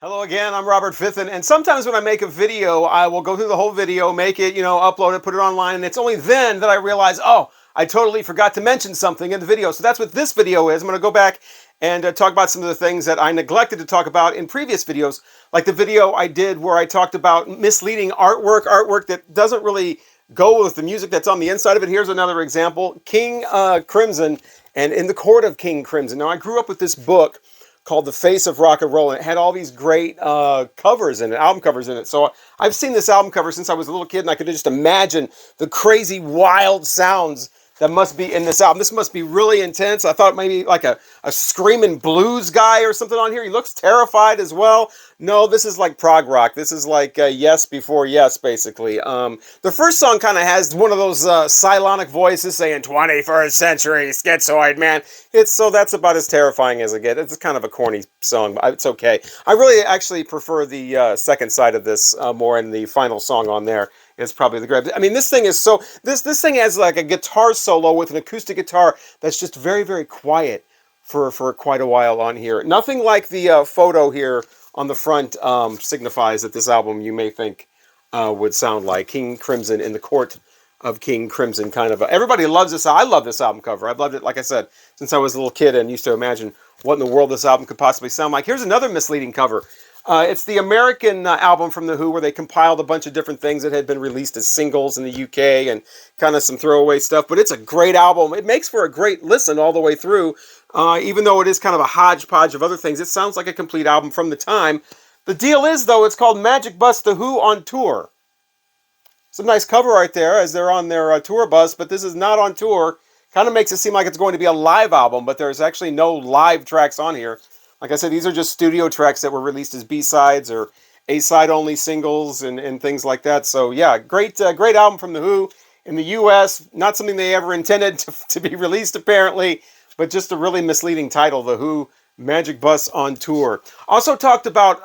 Hello again, I'm Robert Fithen, and sometimes when I make a video, I will go through the whole video, make it, upload it, put it online, and it's only then that I realize, oh, I totally forgot to mention something in the video. So that's what this video is. I'm going to go back and talk about some of the things that I neglected to talk about in previous videos, like the video I did where I talked about misleading artwork that doesn't really go with the music that's on the inside of it. Here's another example, King Crimson, and In the Court of King Crimson. Now, I grew up with this book called The Face of Rock and Roll, and it had all these great covers in it, album covers in it. So I've seen this album cover since I was a little kid, and I could just imagine the crazy, wild sounds that must be in this album. This must be really intense. I thought maybe like a screaming blues guy or something on here. He looks terrified as well. No, this is like prog rock. This is like Yes Before Yes, basically. The first song kind of has one of those Cylonic voices saying 21st century schizoid man. That's about as terrifying as it gets. It's kind of a corny song, but it's okay. I really actually prefer the second side of this more, and the final song on there is probably the great. I mean, this thing is so, this thing has like a guitar solo with an acoustic guitar that's just very, very quiet for quite a while on here. Nothing like the photo here on the front signifies that this album, you may think, would sound like King Crimson, In the Court of King Crimson, kind of. Everybody loves this. I love this album cover. I've loved it, like I said, since I was a little kid and used to imagine what in the world this album could possibly sound like. Here's another misleading cover. It's the American album from The Who, where they compiled a bunch of different things that had been released as singles in the UK and kind of some throwaway stuff. But it's a great album. It makes for a great listen all the way through. Even though it is kind of a hodgepodge of other things, it sounds like a complete album from the time. The deal is, though, it's called Magic Bus The Who on Tour. Some nice cover right there as they're on their tour bus, but this is not on tour. Kind of makes it seem like it's going to be a live album, but there's actually no live tracks on here. Like I said, these are just studio tracks that were released as B-sides or A-side only singles and things like that. So yeah, great album from The Who in the US. Not something they ever intended to be released apparently, but just a really misleading title, The Who Magic Bus on Tour. Also talked about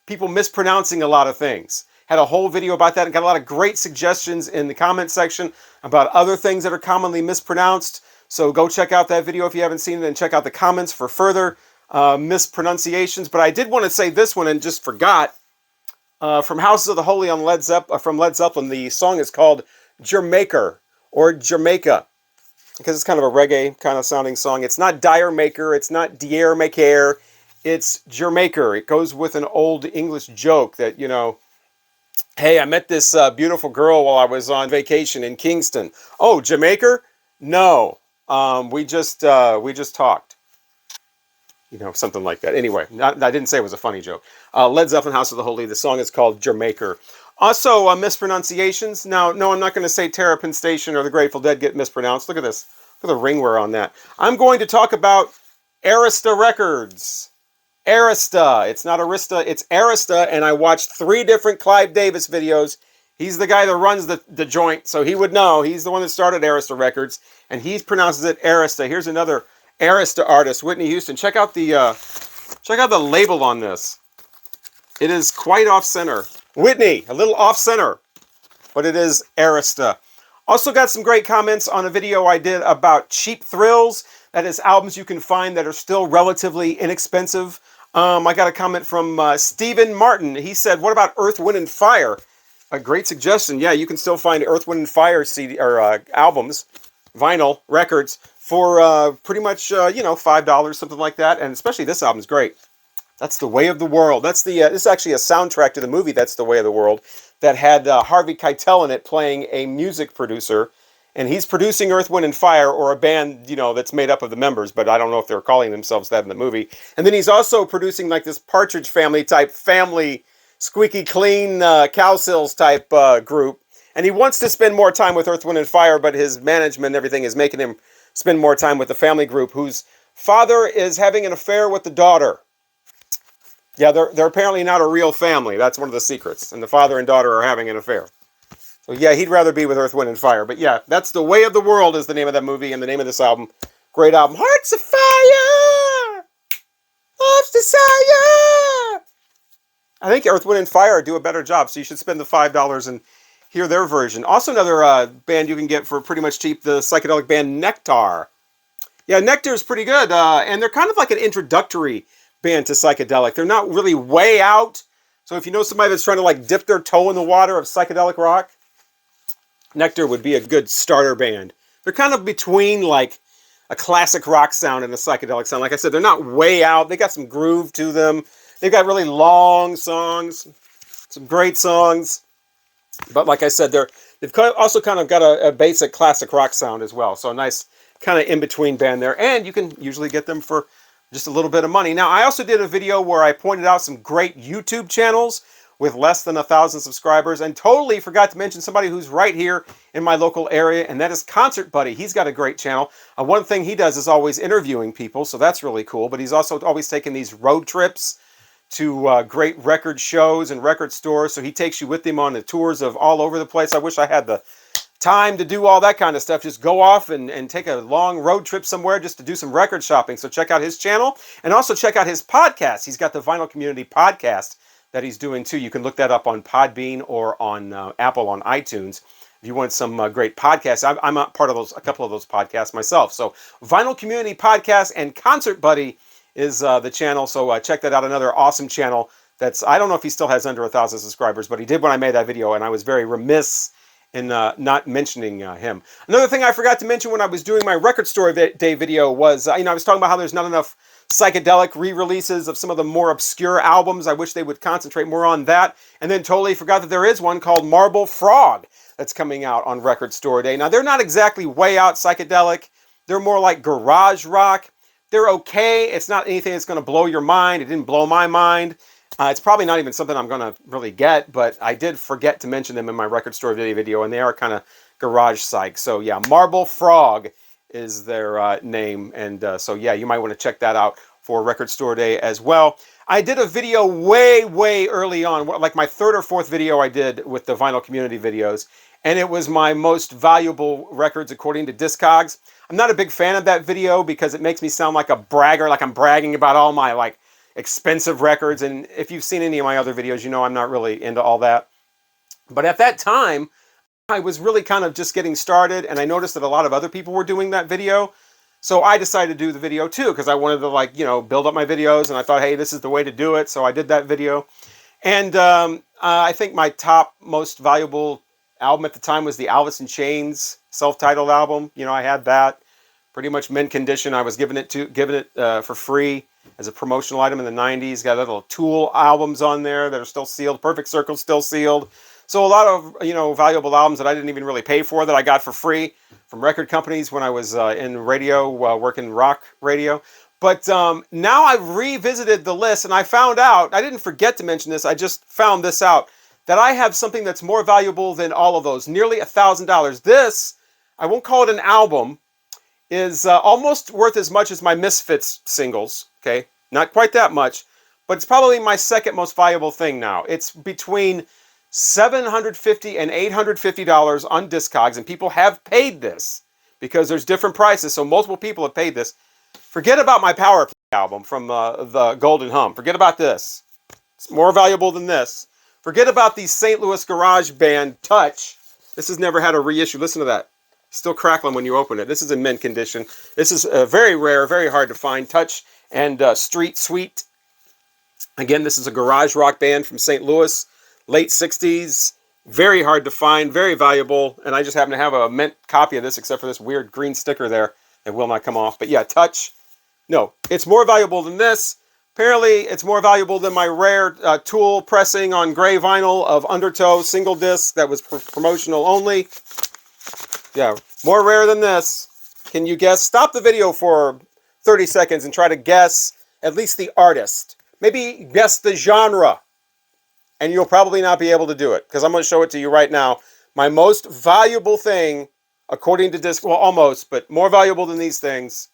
people mispronouncing a lot of things. Had a whole video about that and got a lot of great suggestions in the comment section about other things that are commonly mispronounced. So go check out that video if you haven't seen it, and check out the comments for further mispronunciations. But I did want to say this one and just forgot. From Houses of the Holy on from Led Zeppelin, the song is called Jamaica or Jamaica, because it's kind of a reggae kind of sounding song. It's not Dire Maker, it's not Dier Maker, it's Jamaica. It goes with an old English joke that, hey, I met this beautiful girl while I was on vacation in Kingston. Oh, Jamaica? No, we just talked. Something like that. Anyway, I didn't say it was a funny joke. Led Zeppelin, House of the Holy. The song is called Jamaica. Also, mispronunciations. Now, no, I'm not going to say Terrapin Station or the Grateful Dead get mispronounced. Look at this. Look at the ring wear on that. I'm going to talk about Arista Records. Arista. It's not Arista, it's Arista, and I watched 3 different Clive Davis videos. He's the guy that runs the joint, so he would know. He's the one that started Arista Records, and he pronounces it Arista. Here's another Arista artist, Whitney Houston. Check out the label on this. It is quite off-center. Whitney, a little off-center, but it is Arista. Also got some great comments on a video I did about Cheap Thrills. That is albums you can find that are still relatively inexpensive. I got a comment from Stephen Martin. He said, what about Earth, Wind, and Fire? A great suggestion. Yeah, you can still find Earth, Wind, and Fire CD or albums, vinyl records, for pretty much, $5, something like that. And especially this album's great. That's The Way of the World. That's this is actually a soundtrack to the movie That's the Way of the World that had Harvey Keitel in it playing a music producer. And he's producing Earth, Wind, and Fire, or a band, that's made up of the members, but I don't know if they're calling themselves that in the movie. And then he's also producing like this Partridge Family type squeaky clean Cowsills type group. And he wants to spend more time with Earth, Wind, and Fire, but his management and everything is making him spend more time with the family group, whose father is having an affair with the daughter. Yeah, they're apparently not a real family. That's one of the secrets. And the father and daughter are having an affair. So yeah, he'd rather be with Earth, Wind, and Fire. But yeah, that's The Way of the World is the name of that movie and the name of this album. Great album. Hearts of Fire! Hearts Desire! I think Earth, Wind, and Fire do a better job, so you should spend the $5 and hear their version. Also another band you can get for pretty much cheap, the psychedelic band Nectar. Yeah, Nectar is pretty good, and they're kind of like an introductory band to psychedelic. They're not really way out. So if you know somebody that's trying to like dip their toe in the water of psychedelic rock, Nectar would be a good starter band. They're kind of between like a classic rock sound and a psychedelic sound. Like I said, they're not way out. They got some groove to them. They've got really long songs, some great songs. But like I said, they've also kind of got a basic classic rock sound as well. So a nice kind of in-between band there. And you can usually get them for just a little bit of money. Now, I also did a video where I pointed out some great YouTube channels with less than 1,000 subscribers, and totally forgot to mention somebody who's right here in my local area, and that is Concert Buddy. He's got a great channel. One thing he does is always interviewing people, so that's really cool, but he's also always taking these road trips to great record shows and record stores, so he takes you with him on the tours of all over the place. I wish I had the time to do all that kind of stuff. Just go off and take a long road trip somewhere just to do some record shopping. So check out his channel, and also check out his podcast. He's got the Vinyl Community Podcast that he's doing too. You can look that up on Podbean or on Apple on iTunes if you want some great podcasts. I'm a part of a couple of those podcasts myself. So Vinyl Community Podcast and Concert Buddy is the channel. So check that out. Another awesome channel. I don't know if he still has under 1,000 subscribers, but he did when I made that video, and I was very remiss in not mentioning him. Another thing I forgot to mention when I was doing my Record Store Day video was, I was talking about how there's not enough psychedelic re-releases of some of the more obscure albums. I wish they would concentrate more on that. And then totally forgot that there is one called Marble Frog that's coming out on Record Store Day. Now, they're not exactly way out psychedelic. They're more like garage rock. They're okay. It's not anything that's going to blow your mind. It didn't blow my mind. It's probably not even something I'm going to really get, but I did forget to mention them in my Record Store Day video, and they are kind of garage psych. So yeah, Marble Frog is their name, and so yeah, you might want to check that out for Record Store Day as well. I did a video way early on, like my third or fourth video I did with the Vinyl Community videos, and it was my most valuable records according to Discogs. I'm not a big fan of that video because it makes me sound like a bragger, like I'm bragging about all my like expensive records, and if you've seen any of my other videos, you know I'm not really into all that. But at that time, I was really kind of just getting started, and I noticed that a lot of other people were doing that video. So I decided to do the video too, because I wanted to, like, build up my videos, and I thought, hey, this is the way to do it. So I did that video. And I think my top most valuable album at the time was the Alice in Chains self-titled album. I had that pretty much mint condition. I was giving it for free as a promotional item in the 90s. Got little Tool albums on there that are still sealed. Perfect Circle's still sealed. So a lot of, valuable albums that I didn't even really pay for that I got for free from record companies when I was in radio, working rock radio. But now I've revisited the list, and I found out, I didn't forget to mention this, I just found this out, that I have something that's more valuable than all of those, nearly $1,000. This, I won't call it an album, is almost worth as much as my Misfits singles, okay? Not quite that much, but it's probably my second most valuable thing now. It's between $750 and $850 on Discogs, and people have paid this because there's different prices, so multiple people have paid this. Forget about my Power Play album from the Golden Hum. Forget about this. It's more valuable than this. Forget about the St. Louis garage band Touch. This has never had a reissue. Listen to that. Still crackling when you open it. This is in mint condition. This is very rare, very hard to find. Touch and Street Sweet. Again, this is a garage rock band from St. Louis, late 60s. Very hard to find, very valuable. And I just happen to have a mint copy of this, except for this weird green sticker there that will not come off. But yeah, Touch. No, it's more valuable than this. Apparently, it's more valuable than my rare Tool pressing on gray vinyl of Undertow single disc that was promotional only. Yeah, more rare than this. Can you guess? Stop the video for 30 seconds and try to guess at least the artist. Maybe guess the genre. And you'll probably not be able to do it, because I'm going to show it to you right now. My most valuable thing, according to Disc, well, almost, but more valuable than these things.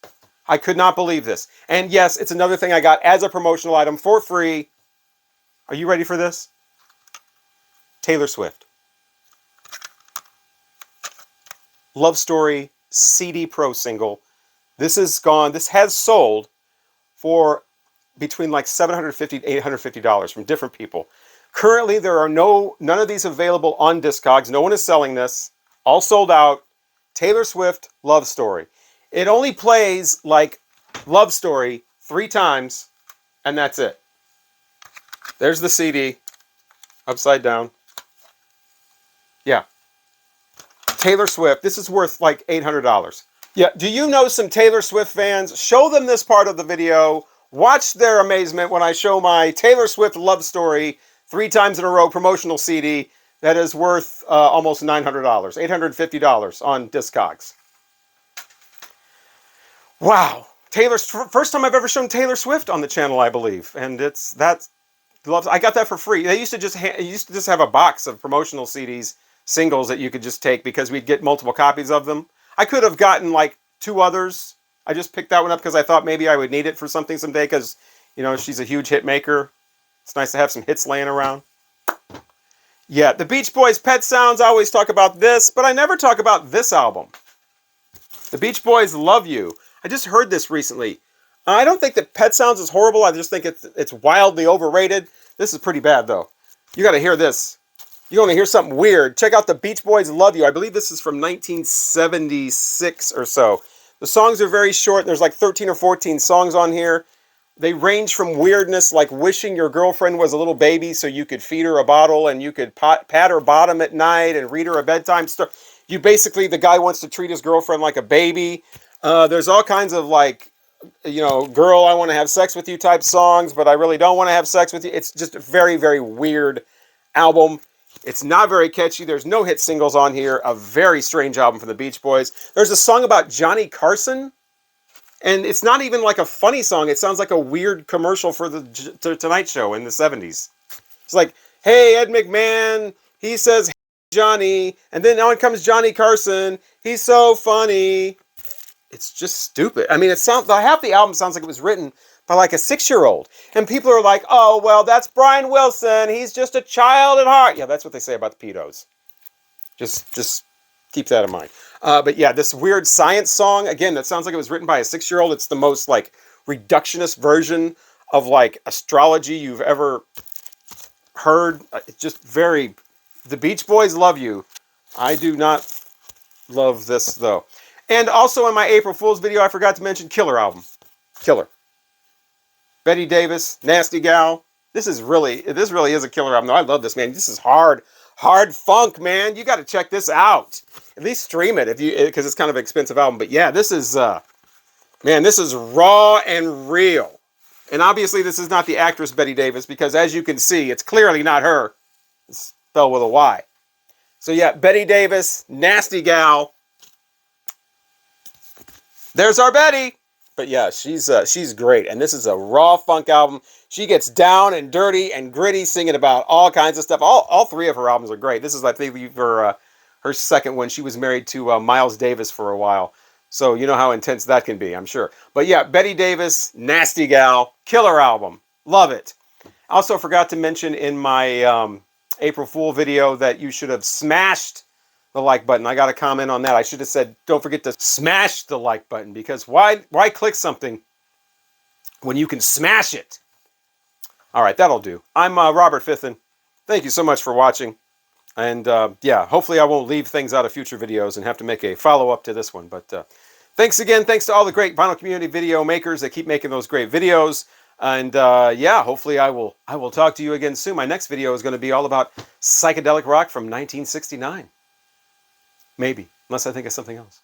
I could not believe this. And yes, it's another thing I got as a promotional item for free. Are you ready for this? Taylor Swift. Love Story CD Pro single. This has sold for between like $750 to $850 from different people. Currently, there are none of these available on Discogs. No one is selling this. All sold out. Taylor Swift, Love Story. It only plays like Love Story 3 times and that's it. There's the CD, upside down. Yeah. Taylor Swift. This is worth like $800. Yeah, do you know some Taylor Swift fans? Show them this part of the video. Watch their amazement when I show my Taylor Swift love story 3 times in a row promotional CD that is worth almost $900, $850 on Discogs. Wow. Taylor's first time I've ever shown Taylor Swift on the channel, I believe. And I got that for free. They used to just have a box of promotional CDs, singles that you could just take because we'd get multiple copies of them. I could have gotten like 2 others. I just picked that one up because I thought maybe I would need it for something someday because, you know, she's a huge hit maker. It's nice to have some hits laying around. Yeah, the Beach Boys' Pet Sounds, I always talk about this, but I never talk about this album. The Beach Boys' Love You. I just heard this recently. I don't think that Pet Sounds is horrible. I just think it's wildly overrated. This is pretty bad, though. You got to hear this. You want to hear something weird? Check out the Beach Boys' Love You. I believe this is from 1976 or so. The songs are very short. There's like 13 or 14 songs on here. They range from weirdness like wishing your girlfriend was a little baby so you could feed her a bottle and you could pat her bottom at night and read her a bedtime story. The guy wants to treat his girlfriend like a baby. There's all kinds of like, you know, girl, I want to have sex with you type songs, but I really don't want to have sex with you. It's just a very, very weird album. It's not very catchy. There's no hit singles on here. A very strange album from the Beach Boys. There's a song about Johnny Carson. And it's not even like a funny song. It sounds like a weird commercial for the Tonight Show in the 70s. It's like, hey, Ed McMahon, he says, hey, Johnny. And then on comes Johnny Carson. He's so funny. It's just stupid. I mean, half the album sounds like it was written by like a 6-year-old. And people are like, oh, well, that's Brian Wilson. He's just a child at heart. Yeah, that's what they say about the pedos. Just keep that in mind. But yeah, this weird science song, again, that sounds like it was written by a 6-year-old. It's the most like reductionist version of like astrology you've ever heard. It's just very, the Beach Boys Love You. I do not love this though. And also in my April Fool's video, I forgot to mention Killer album. Killer. Betty Davis, Nasty Gal. This really is a killer album. No, I love this, man. This is hard funk, man. You got to check this out. At least stream it because it's kind of an expensive album. But yeah, this is man, this is raw and real. And obviously, this is not the actress Betty Davis because, as you can see, it's clearly not her. It's spelled with a Y. So yeah, Betty Davis, Nasty Gal. There's our Betty. But yeah, she's great. And this is a raw funk album. She gets down and dirty and gritty, singing about all kinds of stuff. All 3 of her albums are great. This is, I think, her second one. She was married to Miles Davis for a while. So you know how intense that can be, I'm sure. But yeah, Betty Davis, Nasty Gal, killer album. Love it. I also forgot to mention in my April Fool video that you should have smashed the like button. I got a comment on that. I should have said, don't forget to smash the like button because why click something when you can smash it? All right, that'll do. I'm Robert Fithen. Thank you so much for watching. And yeah, hopefully I won't leave things out of future videos and have to make a follow-up to this one. But thanks again. Thanks to all the great vinyl community video makers that keep making those great videos. And yeah, hopefully I will talk to you again soon. My next video is going to be all about psychedelic rock from 1969. Maybe, unless I think of something else.